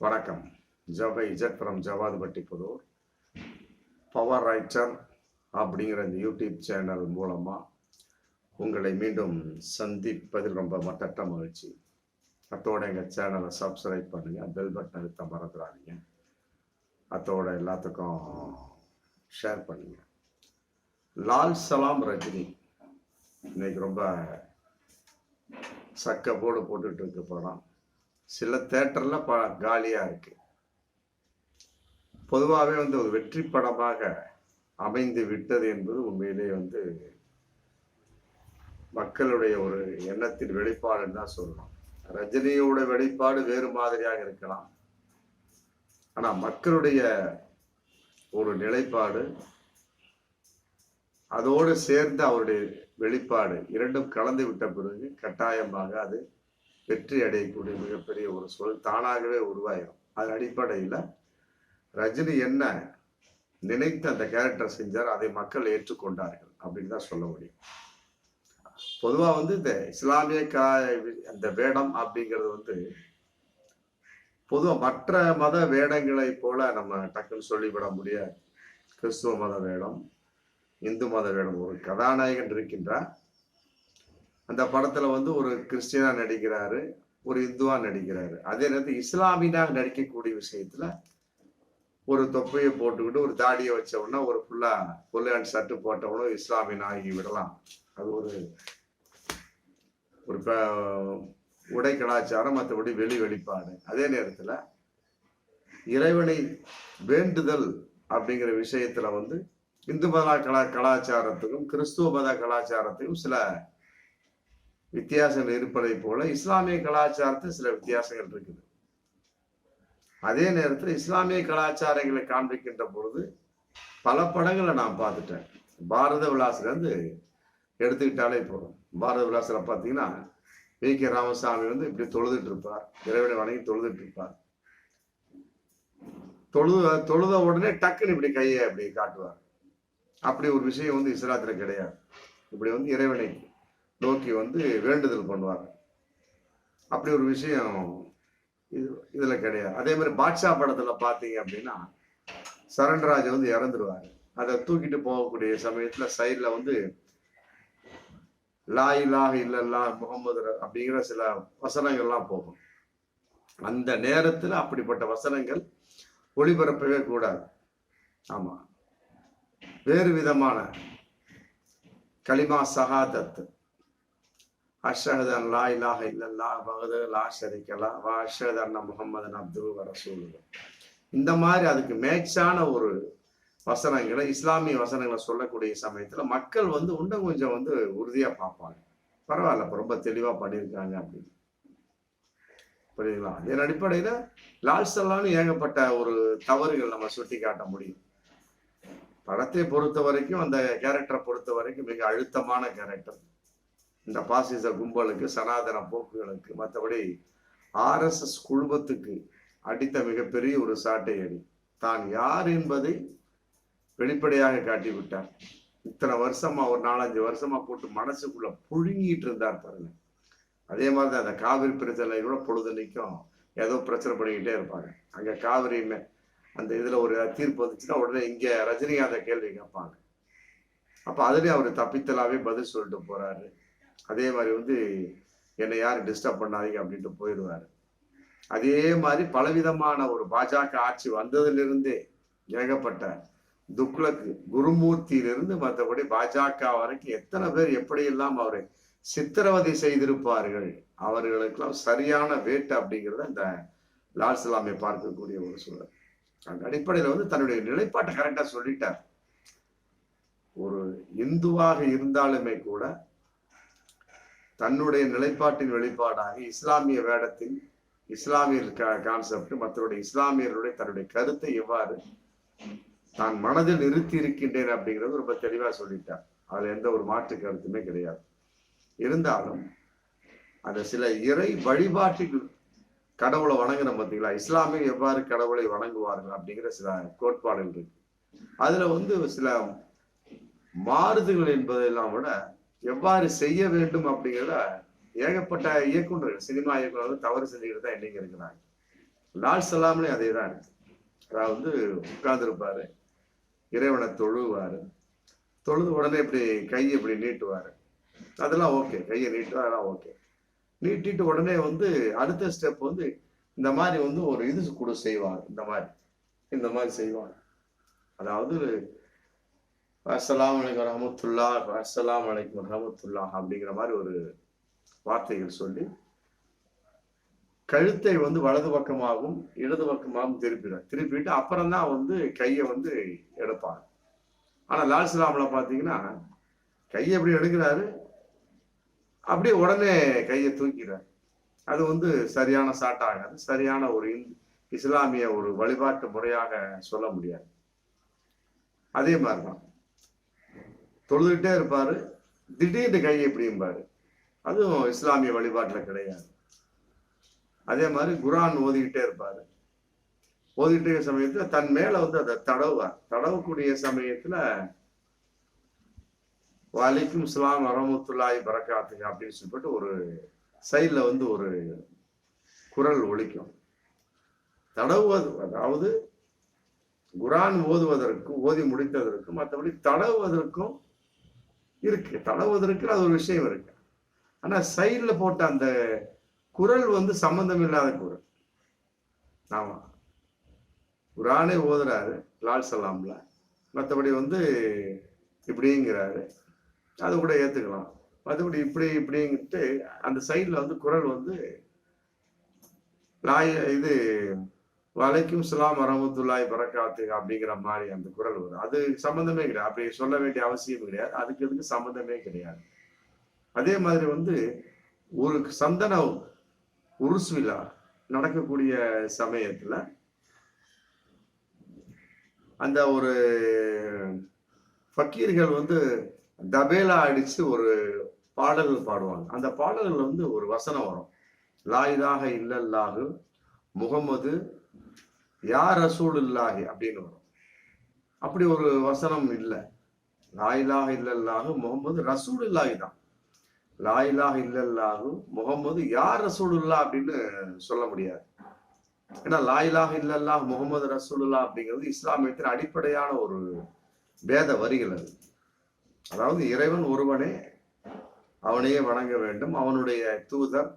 வணக்கம். ஜபை இஜட் from Javadhupatti Pudur. Power writer அப்படிங்கிற இந்த யூடியூப் சேனல் மூலமாக உங்களை மீண்டும் சந்திப்பதில் ரொம்ப மட்டற்ற மகிழ்ச்சி. அத்தோட எங்கள் சேனலை சப்ஸ்கிரைப் பண்ணுங்கள், பெல் பட்டன் அழுத்த மறந்துடாதீங்க. அத்தோட எல்லாத்துக்கும் ஷேர் பண்ணுங்கள். லால் சலாம் ரஜினி இன்னைக்கு ரொம்ப சக்க போடு போட்டுட்டு இருக்க படம். சில தேட்டர்ல காலியா இருக்கு. பொதுவாகவே ஒரு வெற்றி படமாக அமைந்து விட்டது என்பது உண்மையிலே மக்களுடைய ஒரு எண்ணத்தின் வெளிப்பாடுன்னு தான் சொல்லணும். ரஜினியோட வெளிப்பாடு வேறு மாதிரியாக இருக்கலாம், ஆனா மக்களுடைய ஒரு நிலைப்பாடு அதோடு சேர்ந்து அவருடைய வெளிப்பாடு இரண்டும் கலந்து விட்ட பிறகு கட்டாயமாக அது வெற்றி அடையக்கூடிய மிகப்பெரிய ஒரு சொல் தானாகவே உருவாயிடும். அதன் அடிப்படையில் ரஜினி என்ன நினைத்து அந்த கேரக்டர் செஞ்சார், அதை மக்கள் ஏற்றுக்கொண்டார்கள் அப்படின்னு தான் சொல்ல முடியும். பொதுவாக இந்த இஸ்லாமிய அந்த வேடம் அப்படிங்கிறது பொதுவாக மற்ற மத வேடங்களை போல நம்ம டக்குன்னு சொல்லிவிட முடியாது. கிறிஸ்துவ மத வேடம், இந்து மத வேடம். ஒரு கதாநாயகன் இருக்கின்றார், அந்த படத்துல ஒரு கிறிஸ்டியனா நடிக்கிறாரு, ஒரு இந்துவா நடிக்கிறாரு. அதே நேரத்தில் இஸ்லாமியனாக நடிக்கக்கூடிய விஷயத்துல ஒரு தொப்பையை போட்டுக்கிட்டு ஒரு தாடியை வச்சவொன்னா ஒரு ஃபுல்லா கொள்ளையான் சட்டு போட்டவனும் இஸ்லாமியன் ஆகி விடலாம். அது ஒரு உடை கலாச்சாரம், மற்றபடி வெளிப்பாடு. அதே நேரத்துல இறைவனை வேண்டுதல் அப்படிங்கிற விஷயத்துல இந்து மத கலாச்சாரத்துக்கும் கிறிஸ்துவ மத கலாச்சாரத்துக்கும் சில வித்தியாசங்கள் இருப்பதை போல இஸ்லாமிய கலாச்சாரத்தில் சில வித்தியாசங்கள் இருக்குது. அதே நேரத்தில் இஸ்லாமிய கலாச்சாரங்களை காண்பிக்கின்ற பொழுது பல படங்களை நான் பார்த்துட்டேன். பாரத விலாசில எடுத்துக்கிட்டாலே போதும். பாரத விலாசில பார்த்தீங்கன்னா வி.கே. ராமசாமி இப்படி தொழுதுட்டு இருப்பார், இறைவனை வணங்கி தொழுதுட்டு இருப்பார். தொழுத உடனே டக்குன்னு இப்படி கையை அப்படி காட்டுவார். அப்படி ஒரு விஷயம் இஸ்லாத்துல கிடையாது. இப்படி இறைவனை நோக்கி வேண்டுதல் பண்ணுவாங்க. அப்படி ஒரு விஷயம் இதுல கிடையாது. அதே மாதிரி பாட்ஷா படத்துல பாத்தீங்க அப்படின்னா சரண்ராஜ் இறந்துருவாரு. அதை தூக்கிட்டு போகக்கூடிய சமயத்துல சைட்ல லா இலாஹ இல்லல்லாஹ் முஹம்மது அப்படிங்கிற சில வசனங்கள்லாம் போகும். அந்த நேரத்துல அப்படிப்பட்ட வசனங்கள் ஒளிபரப்பவே கூடாது. ஆமா, வேறு விதமான கலிமா சஹாதத், அஷ்ஹது அன் லா இலாஹ இல்லல்லாஹ் வஹ்தஹு லா ஷரீக லஹு வ அஷ்ஹது அன்ன முஹம்மதன் அப்துஹு வ ரசூலுஹு, இந்த மாதிரி அதுக்கு மேட்சான ஒரு வசனங்களை, இஸ்லாமிய வசனங்களை சொல்லக்கூடிய சமயத்துல மக்கள் இன்னும் கொஞ்சம் உறுதியா பார்ப்பாங்க. பரவாயில்ல, ரொம்ப தெளிவா பண்ணியிருக்காங்க அப்படின்னு. புரியுதுங்களா? இதன் அடிப்படையில லால் சலான்னு ஏகப்பட்ட ஒரு தவறுகள் நம்ம சுட்டி காட்ட முடியும். படத்தை பொறுத்த வரைக்கும், அந்த கேரக்டரை பொறுத்த வரைக்கும் மிக அழுத்தமான கேரக்டர். இந்த பாசிச கும்பலுக்கு, சனாதன போக்குகளுக்கு, மற்றபடி RSS குழுமத்துக்கு அடித்த மிகப்பெரிய ஒரு சாட்டை அடி. தான் யார் என்பதை வெளிப்படையாக காட்டிவிட்டார். இத்தனை வருஷமா, ஒரு 4-5 வருஷமா போட்டு மனசுக்குள்ள புழுங்கிட்டு இருந்தார் பாருங்க. அதே மாதிரிதான் அந்த காவிரி பிரச்சனை கூட பொழுதுனைக்கும் ஏதோ பிரச்சனை பண்ணிக்கிட்டே இருப்பாங்க. அங்க காவிரி அந்த இதுல ஒரு தீர்ப்பு வந்துச்சுன்னா உடனே இங்க ரஜினிகாந்த கேள்வி கேட்பாங்க. அப்ப அதுலயும் அவர் தப்பித்தலாவே பதில் சொல்லிட்டு போறாரு. அதே மாதிரி என்னை யாரும் டிஸ்டர்ப் பண்ணாதீங்க அப்படின்ட்டு போயிடுவாரு. அதே மாதிரி பலவிதமான ஒரு பாஜக ஆட்சி வந்ததிலிருந்தே ஏகப்பட்ட துக்ளக்கு, குருமூர்த்தியிலிருந்து மற்றபடி பாஜக வரைக்கும் எத்தனை பேர் எப்படியெல்லாம் அவரை சித்திரவதை செய்திருப்பார்கள். அவர்களுக்கெல்லாம் சரியான வேட்டு அப்படிங்கிறத இந்த லால் சலாமை பார்க்கக்கூடிய ஒரு சூழல். அந்த அடிப்படையில தன்னுடைய நிலைப்பாட்டை கரெக்டா சொல்லிட்டார். ஒரு இந்துவாக இருந்தாலுமே கூட தன்னுடைய நிலைப்பாட்டின் வெளிப்பாடாக இஸ்லாமிய வேடத்தின், இஸ்லாமிய கான்செப்ட், மற்றவருடைய இஸ்லாமியர்களுடைய தன்னுடைய கருத்தை எவ்வாறு தான் மனதில் நிறுத்தி இருக்கின்றேன் அப்படிங்கிறது ரொம்ப தெளிவா சொல்லிட்டார். அதுல எந்த ஒரு மாற்று கருத்துமே கிடையாது. இருந்தாலும் அந்த சில இறை வழிபாட்டுக்கு கடவுளை வணங்குறோம் பார்த்தீங்களா, இஸ்லாமிய எவ்வாறு கடவுளை வணங்குவார்கள் அப்படிங்கிற சில கோட்பாடுகள் இருக்கு. அதுல சில மாறுதல்கள் என்பதெல்லாம் விட எவ்வாறு செய்ய வேண்டும் அப்படிங்கிறத ஏகப்பட்ட இயக்குநர்கள், சினிமா இயக்குநர்கள் தவறு செஞ்சுக்கிட்டு தான் இன்னைக்கு இருக்கிறாங்க. லால் சலாம்லயும் அதே தான் இருக்கு. அதாவது உட்கார்ந்துருப்பாரு, இறைவனை தொழுவாரு, தொழுது உடனே இப்படி கையை இப்படி நீட்டுவாரு, அதெல்லாம் ஓகே. கையை நீட்டுவார், அதெல்லாம் ஓகே. நீட்டிட்டு உடனே அடுத்த ஸ்டெப் இந்த மாதிரி ஒரு இது கூட செய்வாங்க. இந்த மாதிரி செய்வாங்க. அதாவது அஸ்ஸலாமு அலைக்கும் வரஹ்மத்துல்லாஹ், அஸ்ஸலாமு அலைக்கும் வரஹ்மத்துல்லாஹ் அப்படிங்கிற மாதிரி ஒரு வார்த்தைகள் சொல்லி கழுத்தை வலது பக்கமாகவும் இடது பக்கமாகவும் திருப்பிட்டு அப்புறம் தான் கையை எடுப்பாங்க. ஆனா லால் சலாம்ல பாத்தீங்கன்னா கையை எப்படி எடுக்கிறாரு, அப்படியே உடனே கையை தூக்கிறார். அது சரியான சாட்டாகாது, சரியான ஒரு இஸ்லாமிய ஒரு வழிபாட்டு முறையாக சொல்ல முடியாது. அதே மாதிரிதான் தொழுதுகிட்டே இருப்பாரு, திடீர்னு கையை எப்படிம்பாரு, அதுவும் இஸ்லாமிய வழிபாட்டுல கிடையாது. அதே மாதிரி குர்ஆன் ஓதிக்கிட்டே இருப்பாரு, ஓதிக்கிட்டே சமயத்துல தன் மேல அதை தடவக்கூடிய சமயத்துல வலைக்கும் இஸ்லாம் வரமத்துல்லாஹி பரக்காத்துங்க அப்படின்னு சொல்லிட்டு ஒரு சைட்ல ஒரு குரல் ஒலிக்கும். தடவுவது, அதாவது குர்ஆன் ஓதுவதற்கும் ஓதி முடித்ததற்கும் மற்றபடி தடவுவதற்கும் இருக்கு. தடவுவதற்கு அது ஒரு விஷயம் இருக்கு. ஆனா சைட்ல போட்ட அந்த குரல் சம்பந்தம் இல்லாத குரல். ஆமா, குர்ஆனை ஓதுறாரு லால் சலாம்ல, மற்றபடி இப்படிங்கிறாரு, அது கூட ஏத்துக்கலாம். மற்றபடி இப்படிங்கிட்டு அந்த சைட்ல குரல் இது வலைக்கும் இஸ்லாம் வரமத்துல்லாஹி பரக்காத்து அப்படிங்கிற மாதிரி அந்த குரல் வரும். அது சம்பந்தமே கிடையாது, அப்படி சொல்ல வேண்டிய அவசியம் கிடையாது, அதுக்கு எதுக்கு சம்பந்தமே கிடையாது. அதே மாதிரி ஒரு சந்தன உருஸ் விழா நடக்கக்கூடிய சமயத்துல அந்த ஒரு ஃபக்கீர்கள் தபேலா அடிச்சு ஒரு பாடல்கள் பாடுவாங்க. அந்த பாடல்கள் ஒரு வசனம் வரும், லா இலாஹ இல்லல்லாஹு முஹம்மது யா ரசூலுல்லாஹி அப்படின்னு வரும். அப்படி ஒரு வசனம் இல்லை. லா இலாஹ இல்லல்லாஹு முஹம்மது ரசூலுல்லாஹி தான். லா இலாஹ இல்லல்லாஹு முஹம்மது யா ரசூலுல்லாஹ் அப்படின்னு சொல்ல முடியாது. ஏன்னா லா இலாஹ இல்லல்லாஹ் முஹம்மது ரசூலுல்லாஹ் அப்படிங்கிறது இஸ்லாமியத்தின் அடிப்படையான ஒரு வேத வரிகள். அது அதாவது இறைவன் ஒருவனே, அவனையே வணங்க வேண்டும், அவனுடைய தூதர்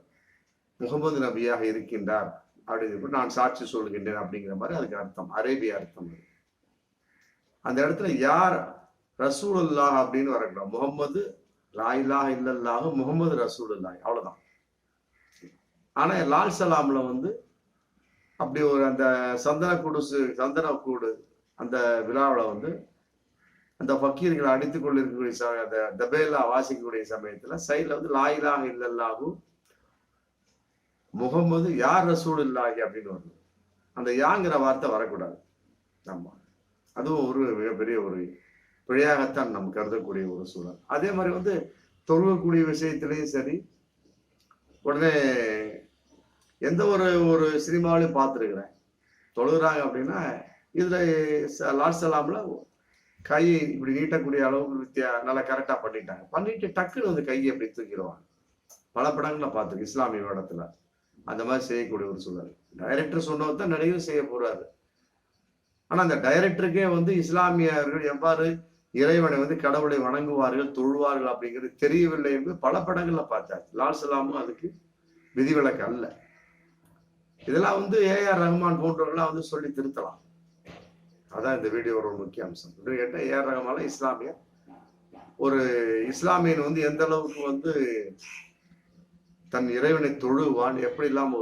முகமது நபியாக இருக்கின்றார் அப்படின்னு நான் சாட்சி சொல்கின்றேன் அப்படிங்கிற மாதிரி அதுக்கு அர்த்தம், அரேபிய அர்த்தம். அந்த இடத்துல யார் ரசூலுல்லாஹ் அப்படின்னு வரக்கூடாது. முகம்மது லா இலாஹ இல்லல்லாஹு முகமது ரசூலுல்லாஹ், அவ்வளவுதான். ஆனா லால் சலாம்ல அப்படி ஒரு அந்த சந்தனக்கூடு அந்த விழாவில் அந்த ஃபக்கீர்களை அடித்துக் கொண்டிருக்கக்கூடிய அந்த தபேலா வாசிக்கக்கூடிய சமயத்துல சைட்ல லா இலாஹ இல்லல்லாஹு முகம்மது யார் ரசூலுல்லாஹி அப்படின்னு வருது. அந்த யாங்கிற வார்த்தை வரக்கூடாது. ஆமா, அதுவும் ஒரு மிகப்பெரிய ஒரு பிழையாகத்தான் நம்ம கருதக்கூடிய ஒரு சூழல். அதே மாதிரி தொழுகக்கூடிய விஷயத்திலையும் சரி, உடனே எந்த ஒரு சினிமாவிலையும் பார்த்துருக்கிறேன், தொழுகிறாங்க அப்படின்னா இதுல லால் சலாம்ல கையை இப்படி நீட்டக்கூடிய அளவுக்கு நல்லா கரெக்டா பண்ணிட்டு டக்குன்னு கையை அப்படி தூக்கிடுவாங்க. பல படங்கள்ல பார்த்துருக்கு இஸ்லாமிய இடத்துல அந்த மாதிரி செய்யக்கூடிய ஒரு சூழல். டைரக்டர் சொன்னதான் நடிகர் செய்ய போறாரு. ஆனா அந்த டைரக்டருக்கே இஸ்லாமியர்கள் எவ்வாறு இறைவனை கடவுளை வணங்குவார்கள் தொழுவார்கள் அப்படிங்கிறது தெரியவில்லை என்று பல படங்கள்ல பார்த்தார். லால் சலாமும் அதுக்கு விதிவிலக்கு அல்ல. இதெல்லாம் ஏஆர் ரஹ்மான் போன்றவர்கள்லாம் சொல்லி திருத்தலாம். அதான் இந்த வீடியோட ஒரு முக்கிய அம்சம். கேட்டா ஏஆர் ரஹ்மான் இஸ்லாமிய ஒரு இஸ்லாமியன் எந்த அளவுக்கு தன் இறைவனை தொழுவான், எப்படி எல்லாம்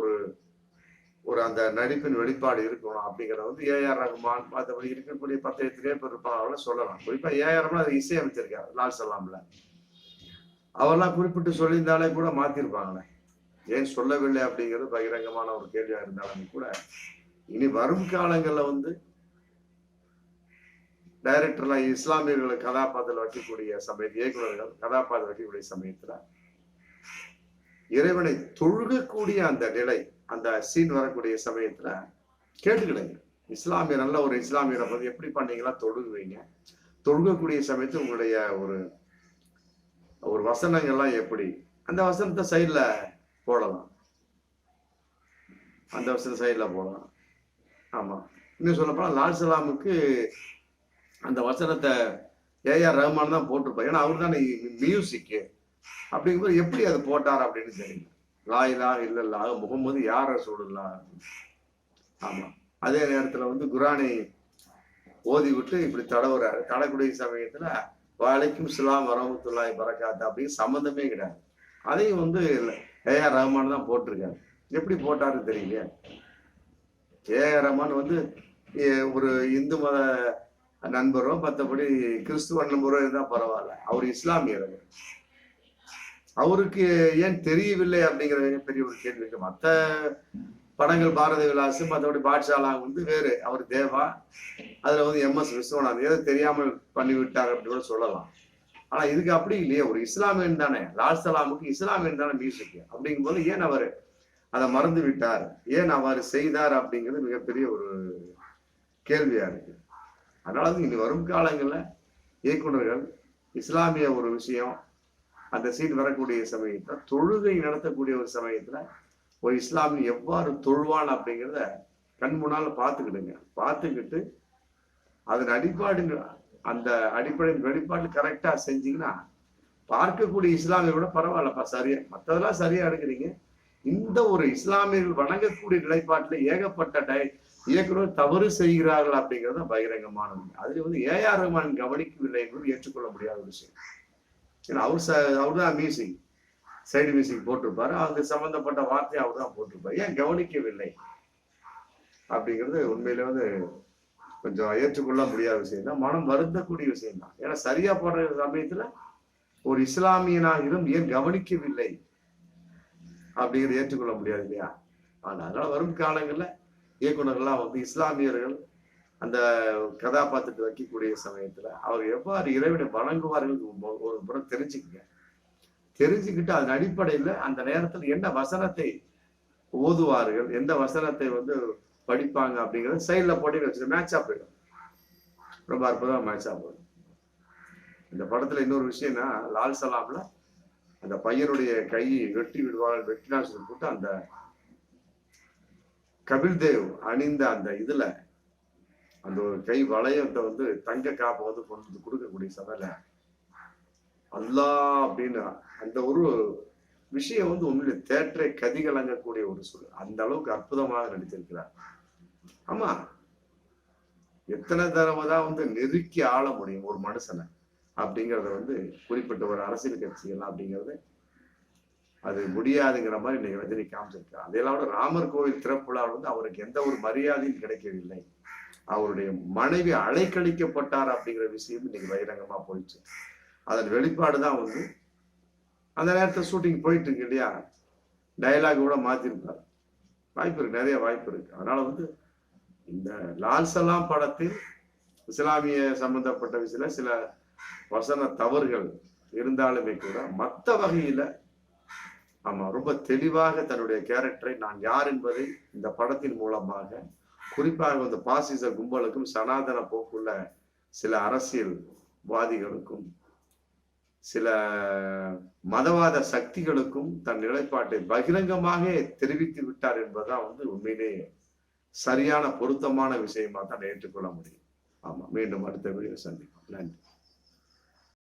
ஒரு அந்த நடிப்பின் வெளிப்பாடு இருக்கணும் அப்படிங்கிறத ஏஆர் ரஹ்மான் மற்றபடி இருக்கக்கூடிய 10 பேர் இருப்பாங்க சொல்லலாம். குறிப்பா ஏஆர் ரஹ்மான் அதை இசையமைச்சிருக்காரு லால் சலாம்ல. அவெல்லாம் குறிப்பிட்டு சொல்லியிருந்தாலே கூட மாத்திருப்பாங்களே, ஏன் சொல்லவில்லை அப்படிங்கிறது பகிரங்கமான ஒரு கேள்வியா இருந்தாலும் கூட இனி வரும் காலங்கள்ல டைரக்டர்லாம் இஸ்லாமியர்களை கதாபாத்திரம் வைக்கக்கூடிய சமயத்தில், இயக்குநர்கள் கதாபாத்திரம் வைக்கக்கூடிய சமயத்துல இறைவனை தொழுகக்கூடிய அந்த நிலை, அந்த சீன் வரக்கூடிய சமயத்துல கேட்டுக்கிடுங்க. இஸ்லாமியர் நல்ல ஒரு இஸ்லாமியரை எப்படி பண்ணீங்களா தொழுகுவீங்க, தொழுகக்கூடிய சமயத்துல உங்களுடைய ஒரு வசனங்கள்லாம் எப்படி, அந்த வசனத்தை சைட்ல போடலாம். அந்த வசனம் சைடில் போகலாம். ஆமா, இன்னும் சொல்லப்போனா லால் சலாமுக்கு அந்த வசனத்தை ஏஆர் ரஹ்மான் தான் போட்டிருப்பார். ஏன்னா அவர் தானே மியூசிக்கு. அப்படிங்கும்போது எப்படி அது போட்டார் அப்படின்னு தெரியல. லா இலாஹ இல்லல்லாஹ் முஹம்மது யா ரசூலுல்லாஹ். ஆமா, அதே நேரத்துல வந்து குரானை ஓதி விட்டு இப்படி தடவுறாரு. தடக்கூடிய சமயத்துல வலைக்கும் ஸலாம் வரஹ்மத்துல்லாஹி பரகாத்து அப்படின்னு சம்மந்தமே கிடையாது. அதையும் வந்து ஏஆர் ரஹ்மான் தான் போட்டிருக்காரு. எப்படி போட்டாருன்னு தெரியல. ஏஆர் ரஹ்மான் வந்து ஒரு இந்து மத நண்பரோ மற்றபடி கிறிஸ்துவ நண்பரோ இருந்தால் பரவாயில்ல, அவர் இஸ்லாமியர். அவருக்கு ஏன் தெரியவில்லை அப்படிங்கிற பெரிய ஒரு கேள்வி இருக்கு. மற்ற படங்கள் பாரத விலாசு மற்றபடி பாட்ஷாலா வந்து வேறு, அவர் தேவா, அதுல வந்து MS விஸ்வநாதன் ஏதோ தெரியாமல் பண்ணிவிட்டார் அப்படி கூட சொல்லலாம். ஆனா இதுக்கு அப்படி இல்லையே, ஒரு இஸ்லாமியன் தானே. லால் சலாமுக்கு இஸ்லாமியன் தானே மியூசிக். அப்படிங்கும் போது ஏன் அவர் அதை மறந்து விட்டார், ஏன் அவர் செய்தார் அப்படிங்கிறது மிகப்பெரிய ஒரு கேள்வியா இருக்கு. அதனால இனி வரும் காலங்கள்ல இயக்குநர்கள் இஸ்லாமிய ஒரு விஷயம் அந்த சீன் வரக்கூடிய சமயத்துல, தொழுகை நடத்தக்கூடிய ஒரு சமயத்துல ஒரு இஸ்லாமிய எவ்வாறு தொழுவான் அப்படிங்கிறத கண் முன்னால பார்த்துக்கிடுங்க. பார்த்துக்கிட்டு அதன் அந்த அடிப்படையின் வெளிப்பாடு கரெக்டா செஞ்சீங்கன்னா பார்க்கக்கூடிய இஸ்லாமிய கூட பரவாயில்லப்பா, சரியா மற்றதெல்லாம் சரியா எடுக்கிறீங்க. இந்த ஒரு இஸ்லாமியர்கள் வணங்கக்கூடிய நிலைப்பாட்டுல ஏகப்பட்ட இயக்குனர் தவறு செய்கிறார்கள் அப்படிங்கிறது பகிரங்கமானது. அதுல வந்து ஏஆர் ரஹ்மான் கவனிக்கவில்லை என்பது ஏற்றுக்கொள்ள முடியாத ஒரு விஷயம். ஏன்னா அவர் தான் மியூசிக், சைடு மியூசிக் போட்டிருப்பாரு, அது சம்பந்தப்பட்ட வார்த்தையை அவர் தான் போட்டிருப்பாரு. ஏன் கவனிக்கவில்லை அப்படிங்கிறது உண்மையில வந்து கொஞ்சம் ஏற்றுக்கொள்ள முடியாத விஷயம் தான், மனம் வருந்தக்கூடிய விஷயம் தான். ஏன்னா சரியா போடுற சமயத்துல ஒரு இஸ்லாமியனாகிலும் ஏன் கவனிக்கவில்லை அப்படிங்கிறது ஏற்றுக்கொள்ள முடியாது இல்லையா. அதனால வரும் காலங்கள்ல இயக்குநர்கள்லாம் வந்து இஸ்லாமியர்கள் அந்த கதாபாத்திரத்தை வைக்கக்கூடிய சமயத்துல அவர் எவ்வாறு இறைவனை வணங்குவார்கள் ஒரு முறை தெரிஞ்சுக்கிட்டு அதன் அடிப்படையில அந்த நேரத்தில் என்ன வசனத்தை ஓதுவார்கள், எந்த வசனத்தை வந்து படிப்பாங்க அப்படிங்கிறத சைட்ல போட்டு வச்சுட்டு மேட்சா போயிடும். ரொம்ப அற்புதமா மேட்சா போயிடும். இந்த படத்துல இன்னொரு விஷயம்னா, லால் சலாம்ல அந்த பையனுடைய கையை வெட்டி விடுவார்கள், வெட்டினா போட்டு அந்த கபில் தேவ் அணிந்த அந்த இதுல அந்த ஒரு கை வளையத்தை வந்து தங்க காப்பை வந்து கொண்டு வந்து கொடுக்கக்கூடிய சமையல அல்லாஹ் அப்படின்னு அந்த ஒரு விஷயம் வந்து உண்மையில தேட்டரை கதிகலங்கக்கூடிய ஒரு சூழல். அந்த அளவுக்கு அற்புதமாக நடித்திருக்கிறார். ஆமா, எத்தனை தடவை தான் வந்து நெருக்கி ஆள முடியும் ஒரு மனுஷனை அப்படிங்கிறத வந்து குறிப்பிட்ட ஒரு அரசியல் கட்சிகள் அப்படிங்கிறது அது முடியாதுங்கிற மாதிரி இன்னைக்கு ரஜினி காமிச்சிருக்காரு. அதெல்லாம் ராமர் கோவில் திறப்புலால் வந்து அவருக்கு எந்த ஒரு மரியாதையும் கிடைக்கவில்லை. அவருடைய மனைவி அலைக்கழிக்கப்பட்டார் அப்படிங்கிற விஷயம் இன்னைக்கு பகிரங்கமா போயிடுச்சு. அதன் வெளிப்பாடுதான் வந்து அந்த நேரத்தில் ஷூட்டிங் போயிட்டு இருக்கு இல்லையா, டயலாக் கூட மாத்திருப்பாரு. வாய்ப்பு இருக்கு, நிறைய வாய்ப்பு இருக்கு. அதனால வந்து இந்த லால் சலாம் படத்தில் இஸ்லாமிய சம்பந்தப்பட்ட விஷயத்துல சில வசன தவறுகள் இருந்தாலுமே கூட மற்ற வகையில ஆமா ரொம்ப தெளிவாக தன்னுடைய கேரக்டரை நான் யார் என்பதை இந்த படத்தின் மூலமாக, குறிப்பாக இந்த பாசிச கும்பலுக்கும் சனாதன போக்குள்ள சில அரசியல்வாதிகளுக்கும் சில மதவாத சக்திகளுக்கும் தன் நிலைப்பாட்டை பகிரங்கமாக தெரிவித்து விட்டார் என்பதுதான் வந்து உண்மையிலே சரியான பொருத்தமான விஷயமா தான் ஏற்றுக்கொள்ள முடியும். ஆமா, மீண்டும் அடுத்த வீடியோ சந்திப்போம். நன்றி.